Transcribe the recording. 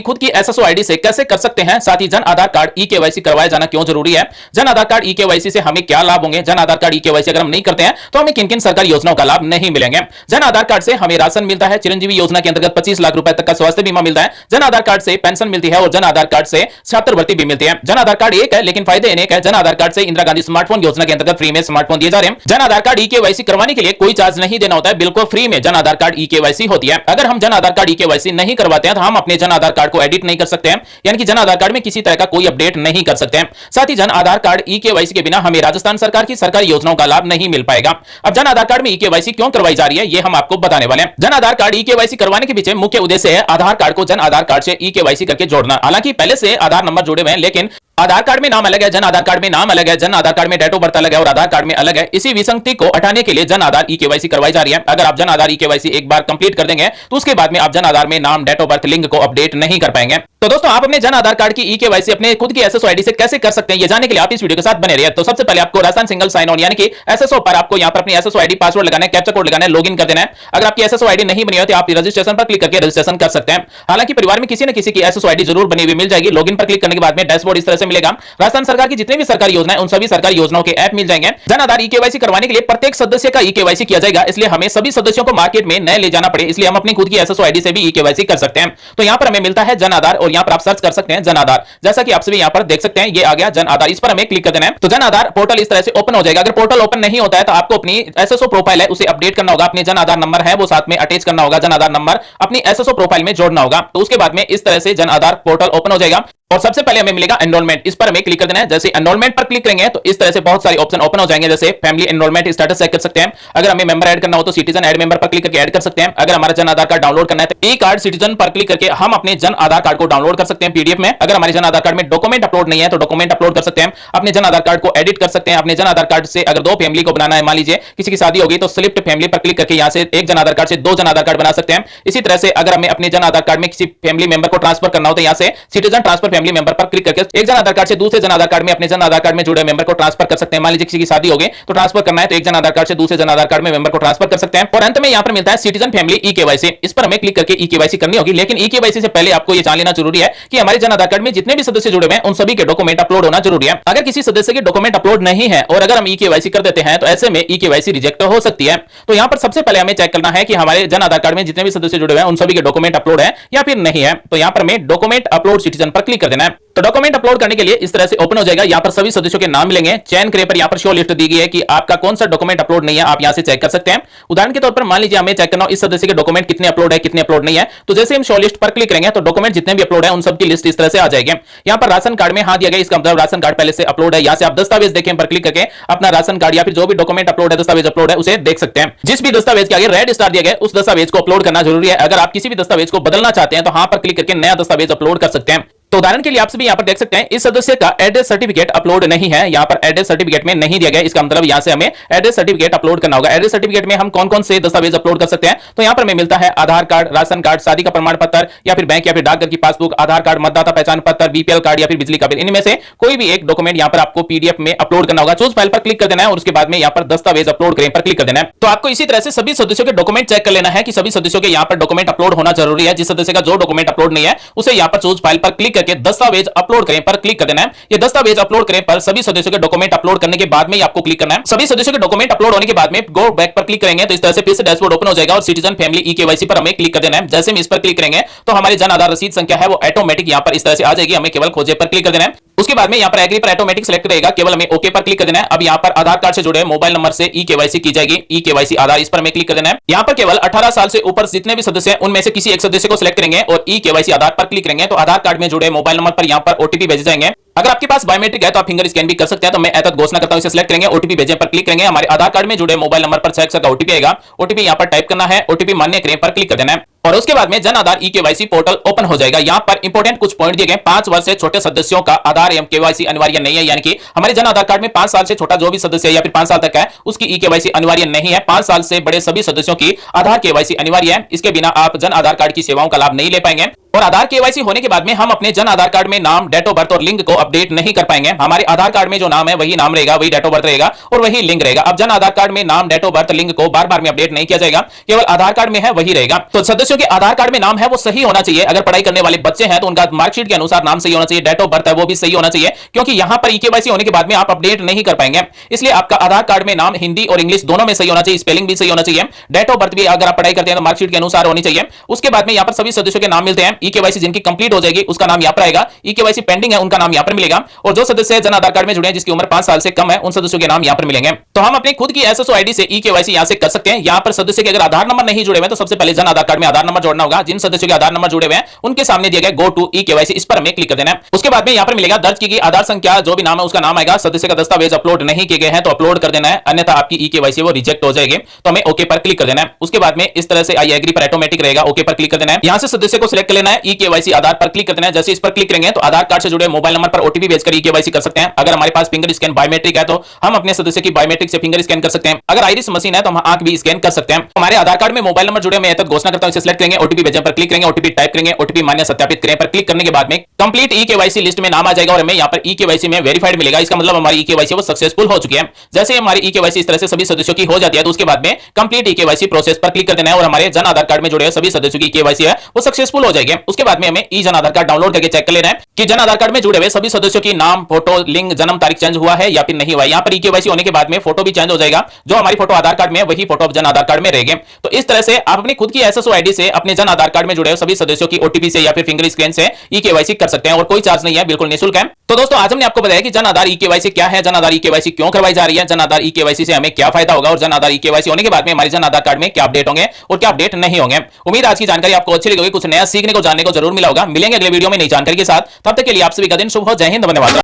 खुद की SSO ID से कैसे कर सकते हैं, साथ ही Jan Aadhaar card e KYC करवाया जाना क्यों जरूरी है, Jan Aadhaar card e KYC से हमें क्या लाभ होंगे, Jan Aadhaar card e KYC अगर हम नहीं करते हैं तो हमें किन किन सरकारी योजनाओं का लाभ नहीं मिलेंगे। जन आधार कार्ड से हमें राशन मिलता है, चिरंजीवी योजना के अंतर्गत 25 लाख रुपए तक का स्वास्थ्य बीमा मिलता है, जन आधार कार्ड से पेंशन मिलती है और जन आधार कार्ड से छात्रवृत्ति भी मिलती है। जन आधार कार्ड एक है लेकिन फायदे अनेक है। जन आधार कार्ड से इंदिरा गांधी स्मार्टफोन योजना के अंतर्गत फ्री में स्मार्टफोन दिए जा रहे हैं। Jan Aadhaar card e KYC करवाने के लिए कोई चार्ज नहीं देना होता है, बिल्कुल फ्री में Jan Aadhaar card e KYC होती है। अगर हम Jan Aadhaar card e KYC नहीं करवाते हैं तो हम अपने जन आधार कार्ड को एडिट नहीं कर सकते हैं, यानी कि जन आधार कार्ड में किसी तरह का कोई अपडेट नहीं कर सकते हैं। साथ ही Jan Aadhaar card e KYC के बिना हमें राजस्थान सरकार की सरकारी योजनाओं का लाभ नहीं मिल पाएगा। अब जन आधार कार्ड में ई केवाईसी क्यों करवाई जा रही है ये हम आपको बताने वाले हैं। Jan Aadhaar card e KYC करवाने के पीछे मुख्य उद्देश्य है आधार कार्ड को जन आधार कार्ड से ई केवाईसी करके जोड़ना। हालांकि पहले से आधार नंबर जुड़े हुए हैं लेकिन आधार कार्ड में नाम अलग है, जन आधार कार्ड में नाम अलग है, जन आधार कार्ड में डेट ऑफ बर्थ अलग है और आधार कार्ड में अलग है। इसी विसंगति को हटाने के लिए जन आधार ई केवाईसी करवाई जा रही है। अगर आप जन आधार ई केवाईसी एक बार कंप्लीट कर देंगे तो उसके बाद में आप जन आधार में नाम, डेट ऑफ बर्थ लिंक को अपडेट नहीं कर पाएंगे। तो दोस्तों आप अपने जन आधार कार्ड की ई केवाईसी अपने खुद की एसएसओ आईडी से कैसे कर सकते हैं ये जानने के लिए आप इस वीडियो के साथ बने रहिए। तो सबसे पहले आपको राजस्थान सिंगल साइन ऑन यानी कि एसएसओ पर आपको यहां पर अपनी एसएसओ आईडी पासवर्ड लगाना है, कैप्चा कोड लगाना है, लॉगिन कर देना है। अगर आपकी एसएसओ आईडी नहीं बनी हो तो आप रजिस्ट्रेशन पर क्लिक करके रजिस्ट्रेशन कर सकते हैं। हालांकि परिवार में किसी न किसी की एसएसओ आईडी जरूर बनी हुई मिल जाएगी। लॉगिन पर क्लिक करने के बाद में डैशबोर्ड इस तरह से मिलेगा। राजस्थान सरकार की जितनी भी सरकारी योजनाएं उन सभी सरकारी योजनाओं के ऐप मिल जाएंगे। जन आधार ई केवाईसी करवाने के लिए प्रत्येक सदस्य का ई केवाईसी किया जाएगा, इसलिए हमें सभी सदस्यों को मार्केट में न ले जाना पड़े, इसलिए हम अपनी खुद की एसएसओ आईडी से भी ई केवाईसी कर सकते हैं। तो यहां पर हमें मिलता है जन आधार और यहां पर आप सर्च कर सकते हैं जन आधार। जैसा कि आप सभी यहां पर देख सकते हैं ये आ गया जन आधार, इस पर हमें क्लिक कर देना है। तो जन आधार पोर्टल इस तरह से ओपन हो जाएगा। अगर पोर्टल ओपन नहीं होता है तो आपको अपनी एसएसओ प्रोफाइल है उसे अपडेट करना होगा, अपने जन आधार नंबर है वो साथ में अटैच करना होगा, जन आधार नंबर अपनी एसएसओ प्रोफाइल में जोड़ना होगा। तो उसके बाद में इस तरह से जन आधार पोर्टल ओपन हो जाएगा और सबसे पहले हमें मिलेगा एनरोलमेंट, इस पर हमें क्लिक कर देना है। जैसे एनरोलमेंट पर क्लिक करेंगे तो इस तरह से बहुत सारे ऑप्शन ओपन हो जाएंगे, जैसे फैमिली एनरोलमेंट स्टेटस चेक कर सकते हैं। अगर हमें मेंबर ऐड करना हो तो सिटीजन ऐड मेंबर पर क्लिक करके ऐड कर सकते हैं। अगर हमारा जन आधार कार्ड डाउनलोड करना है तो ई कार्ड सिटीजन पर क्लिक करके हम अपने जन आधार कार्ड को डाउनलोड कर सकते हैं पीडीएफ में। अगर हमारे जन आधार कार्ड में डॉक्यूमेंट अपलोड नहीं है तो डॉक्यूमेंट अपलोड कर सकते हैं, अपने जन आधार कार्ड को एडिट कर सकते हैं। अपने जन आधार कार्ड से अगर दो फैमिली को बनाना है, मान लीजिए किसी की शादी होगी तो स्लिप्ट फैमिली पर क्लिक करके यहां से एक जन आधार कार्ड से दो जन आधार कार्ड बना सकते हैं। इसी तरह से अगर हमें अपने जन आधार कार्ड में किसी फैमिली मेंबर को ट्रांसफर करना हो तो यहां से सिटीजन ट्रांसफर फैमिली मेंबर पर क्लिक करके एक जन आधार कार्ड से दूसरे जन आधार कार्ड में अपने जन आधार कार्ड में जुड़े मेंबर को ट्रांसफर कर सकते हैं। मान लीजिए किसी की शादी हो गई तो ट्रांसफर करना है तो एक जन आधार कार्ड से दूसरे जन आधार कार्ड में मेंबर को ट्रांसफर कर सकते हैं। और अंत में यहां पर मिलता है सिटीजन फैमिली ई केवाईसी, इस पर हमें क्लिक करके ई केवाईसी करनी होगी। लेकिन ई केवाईसी से पहले आपको यह जान लेना जरूरी है कि हमारे जन आधार कार्ड में जितने भी सदस्य जुड़े हुए हैं उन सभी के डॉक्यूमेंट अपलोड होना जरूरी है। अगर किसी सदस्य के डॉक्यूमेंट अपलोड नहीं है और अगर हम ई केवाईसी कर देते हैं तो ऐसे में ई केवाईसी रिजेक्ट हो सकती है। तो यहां पर सबसे पहले हमें चेक करना है कि हमारे जन आधार कार्ड में जितने भी सदस्य जुड़े हुए हैं उन सभी के डॉक्यूमेंट अपलोड है या फिर नहीं है। तो यहां पर हमें डॉक्यूमेंट अपलोड सिटीजन पर क्लिक कर देना है। तो डॉक्यूमेंट अपलोड करने के लिए इस तरह से ओपन हो जाएगा। यहां पर सभी सदस्यों के नाम मिलेंगे, चयन करे पर यहां पर शो लिस्ट दी गई है कि आपका कौन सा डॉक्यूमेंट अपलोड नहीं है, आप यहां से चेक कर सकते हैं। उदाहरण के तौर पर मान लीजिए हमें चेक करना हो इस सदस्य के डॉक्यूमेंट कितने अपलोड है कितने अपलोड नहीं है, तो जैसे हम शो लिस्ट पर क्लिक करेंगे तो डॉक्यूमेंट जितने भी अपलोड है उन सबकी लिस्ट इस तरह से आ जाएगी। यहां पर राशन कार्ड में हां दिया गया, इसका मतलब राशन कार्ड पहले से अपलोड है। यहां से आप दस्तावेज देखें पर क्लिक करके अपना राशन कार्ड या फिर जो भी डॉक्यूमेंट अपलोड है, दस्तावेज अपलोड है, उसे देख सकते हैं। जिस भी दस्तावेज के आगे रेड स्टार दिया गया उस दस्तावेज को अपलोड करना जरूरी है। अगर आप किसी भी दस्तावेज को बदलना चाहते हैं तो हां पर क्लिक करके नया दस्तावेज अपलोड कर सकते हैं। तो उदाहरण के लिए आप सभी यहां पर देख सकते हैं इस सदस्य का एड्रेस सर्टिफिकेट अपलोड नहीं है, यहां पर एड्रेस सर्टिफिकेट में नहीं दिया गया, इसका मतलब यहां से हमें एड्रेस सर्टिफिकेट अपलोड करना होगा। एड्रेस सर्टिफिकेट में हम कौन-कौन से दस्तावेज अपलोड कर सकते हैं तो यहां पर हमें मिलता है आधार कार्ड, राशन कार्ड, शादी का प्रमाण पत्र या फिर बैंक या फिर डाकघर की पासबुक, आधार कार्ड, मतदाता पहचान पत्र, बीपीएल कार्ड या फिर बिजली का बिल, इनमें से कोई भी एक डॉक्यूमेंट यहां पर आपको पीडीएफ में अपलोड करना होगा। चूज फाइल पर क्लिक कर देना है और उसके बाद में यहां पर दस्तावेज अपलोड करें पर क्लिक कर देना है। तो आपको इसी तरह से सभी सदस्यों के डॉक्यूमेंट चेक कर लेना है कि सभी सदस्यों के यहां पर डॉक्यूमेंट अपलोड होना जरूरी है। जिस सदस्य का जो डॉक्यूमेंट अपलोड नहीं है उसे यहां पर चूज फाइल पर क्लिक करके दस्तावेज अपलोड करें पर क्लिक कर देना है। ये दस्तावेज अपलोड करें पर सभी सदस्यों के डॉक्यूमेंट अपलोड करने के बाद में ही आपको क्लिक करना है। सभी सदस्यों के डॉक्यूमेंट अपलोड होने के बाद में गो बैक पर क्लिक करेंगे तो इस तरह से फिर से डैशबोर्ड ओपन हो जाएगा और सिटीजन फैमिली ई केवाईसी पर हमें क्लिक कर देना है। जैसे हम इस पर क्लिक करेंगे तो हमारी जन आधार रसीद संख्या है वो ऑटोमेटिक यहां पर इस तरह से आ जाएगी, हमें केवल खोजे पर क्लिक कर देना है। उसके बाद में यहां पर एग्री पर ऑटोमेटिक सिलेक्ट रहेगा, केवल हमें ओके पर क्लिक कर देना है। अब यहां पर आधार कार्ड से जुड़े मोबाइल नंबर से ई केवाईसी की जाएगी, ई केवाईसी आधार, इस पर हमें क्लिक कर देना है। यहां पर केवल 18 साल से ऊपर जितने भी सदस्य हैं उनमें से किसी एक सदस्य को सिलेक्ट करेंगे और ई केवाईसी आधार पर क्लिक करेंगे तो आधार कार्ड में जुड़े मोबाइल नंबर पर यहां पर ओटीपी भेजे जाएंगे। अगर आपके पास बायोमेट्रिक है तो आप फिंगर स्कैन भी कर सकते हैं। तो मैं ऐसा घोषणा करता हूं, इसे सिलेक्ट करेंगे, ओटीपी भेजें पर क्लिक करेंगे। हमारे आधार कार्ड में जुड़े मोबाइल नंबर पर 6 अक्षर का ओटीपी आएगा, ओटीपी यहां पर टाइप करना है, ओटीपी मान्य करें पर क्लिक कर देना है और उसके बाद में Jan Aadhaar e KYC portal open हो जाएगा। यहां पर इंपॉर्टेंट कुछ पॉइंट दिए गए। 5 वर्ष से छोटे सदस्यों का आधार एवं केवाईसी अनिवार्य नहीं है, यानी कि हमारे जन आधार कार्ड में 5 साल से छोटा जो भी सदस्य है या फिर 5 साल तक है उसकी ई केवाईसी अनिवार्य नहीं है। 5 साल से बड़े सभी सदस्यों की आधार केवाईसी अनिवार्य है, इसके बिना आप जन आधार कार्ड की सेवाओं का लाभ नहीं ले पाएंगे। और आधार केवाईसी होने के बाद में हम अपने जन आधार कार्ड में नाम, डेट ऑफ बर्थ और लिंक को अपडेट नहीं कर पाएंगे। हमारे आधार कार्ड में जो नाम है वही नाम रहेगा, वही डेट ऑफ बर्थ रहेगा और वही लिंक रहेगा। अब जन आधार कार्ड में नाम, डेट ऑफ बर्थ, लिंक को बार बार में अपडेट नहीं किया जाएगा, केवल आधार कार्ड में है वही रहेगा। तो सदस्यों के आधार कार्ड में नाम है वो सही होना चाहिए। अगर पढ़ाई करने वाले बच्चे हैं तो उनका मार्कशीट के अनुसार नाम सही होना चाहिए, डेट ऑफ बर्थ है वो भी सही होना चाहिए, क्योंकि यहां पर ईकेवाईसी होने के बाद में आप अपडेट नहीं कर पाएंगे। इसलिए आपका आधार कार्ड में नाम हिंदी और इंग्लिश दोनों में सही होना चाहिए, स्पेलिंग भी सही होना चाहिए, डेट ऑफ बर्थ भी अगर आप पढ़ाई करते हैं तो मार्कशीट के अनुसार होनी चाहिए। उसके बाद में यहां पर सभी सदस्यों के नाम मिलते हैं। ईकेवाईसी जिनकी कंप्लीट हो जाएगी उसका नाम यहां पर आएगा, ईकेवाईसी पेंडिंग है उनका नाम यहां पर मिलेगा, और जो सदस्य जन आधार कार्ड में जुड़े हैं जिसकी उम्र 5 साल से कम है उन सदस्यों के नाम यहां पर मिलेंगे। तो हम अपनी खुद की एसएसओ आईडी से ईकेवाईसी यहां से कर सकते हैं। यहां पर सदस्य के अगर आधार नंबर नहीं जुड़े हुए तो सबसे पहले जन आधार कार्ड में आधार नंबर जोड़ना होगा। जिन सदस्यों के आधार नंबर जुड़े हुए हैं उनके सामने दिया गया गो टू ईकेवाईसी, इस पर हमें क्लिक कर देना है। उसके बाद में यहां पर मिलेगा दर्ज की गई आधार संख्या, जो भी नाम है उसका नाम आएगा। सदस्य का दस्तावेज अपलोड नहीं किए गए हैं तो अपलोड कर देना है, अन्यथा आपकी ईकेवाईसी वो रिजेक्ट हो जाएगी। तो हमें ओके पर क्लिक कर देना है। उसके बाद में इस तरह से आई एग्री पर ऑटोमेटिक रहेगा, ओके पर क्लिक कर देना है। यहां से सदस्य को सिलेक्ट कर लेना है, ईकेवाईसी आधार पर क्लिक कर देना है। जैसे इस पर क्लिक करेंगे तो आधार कार्ड से जुड़े मोबाइल नंबर पर ओटीपी भेजकर ईकेवाईसी कर सकते हैं। अगर हमारे पास फिंगर स्कैन बायोमेट्रिक है तो हम अपने सदस्य की बायोमेट्रिक से फिंगर स्कैन कर सकते हैं। अगर आइरिस मशीन है तो हम आंख भी स्कैन कर सकते हैं। हमारे आधार कार्ड में मोबाइल नंबर जुड़े, मैं तक घोषणा करता हूं, इसे सिलेक्ट करेंगे, ओटीपी भेजने पर क्लिक करेंगे, ओटीपी टाइप करेंगे, ओटीपी मान्य सत्यापित करें पर क्लिक करने के बाद में कंप्लीट ईकेवाईसी लिस्ट में नाम आ जाएगा और हमें यहां पर ईकेवाईसी में वेरीफाइड मिलेगा। इसका मतलब हमारी ईकेवाईसी वो सक्सेसफुल हो चुकी है। जैसे हमारी ईकेवाईसी इस तरह से सभी सदस्यों की हो जाती है तो उसके बाद में कंप्लीट ईकेवाईसी प्रोसेस पर क्लिक कर देना है और हमारे जन आधार कार्ड में जुड़े सभी सदस्यों की ईकेवाईसी है वो सक्सेसफुल हो जाएगी। उसके बाद में हमें ई जन आधार कार्ड डाउनलोड करके चेक कर लेना है कि जन आधार कार्ड में जुड़े हुए सभी सदस्यों की नाम, फोटो, लिंक, जन्म तारीख चेंज हुआ है या फिर नहीं हुआ। यहां पर ईकेवाईसी होने के बाद में फोटो भी चेंज हो जाएगा, जो हमारी फोटो आधार कार्ड में है वही फोटो जन आधार कार्ड में रहेगी। तो इस तरह से आप अपनी खुद की एसएसओ आईडी से अपने जन आधार कार्ड में जुड़े सभी सदस्यों की ओटीपी से या फिर फिंगर स्कैन से ईकेवाईसी कर सकते हैं और कोई चार्ज नहीं है, बिल्कुल निःशुल्क है। तो दोस्तों आज हमने आपको बताया कि जन आधार ईकेवाईसी क्या है, जन आधार ईकेवाईसी क्यों करवाई जा रही है, जन आधार ईकेवाईसी से हमें क्या फायदा होगा और जन आधार ईकेवाईसी होने के बाद में हमारे जन आधार कार्ड में क्या अपडेट होंगे और क्या अपडेट नहीं होंगे। उम्मीद आज की जानकारी आपको अच्छी लगी होगी, कुछ नया सीखने को, जानने को जरूर मिला होगा। मिलेंगे अगले वीडियो में नई जानकारी के साथ, तब तक के लिए आप सभी का दिन शुभ हो। जय हिंद, धन्यवाद।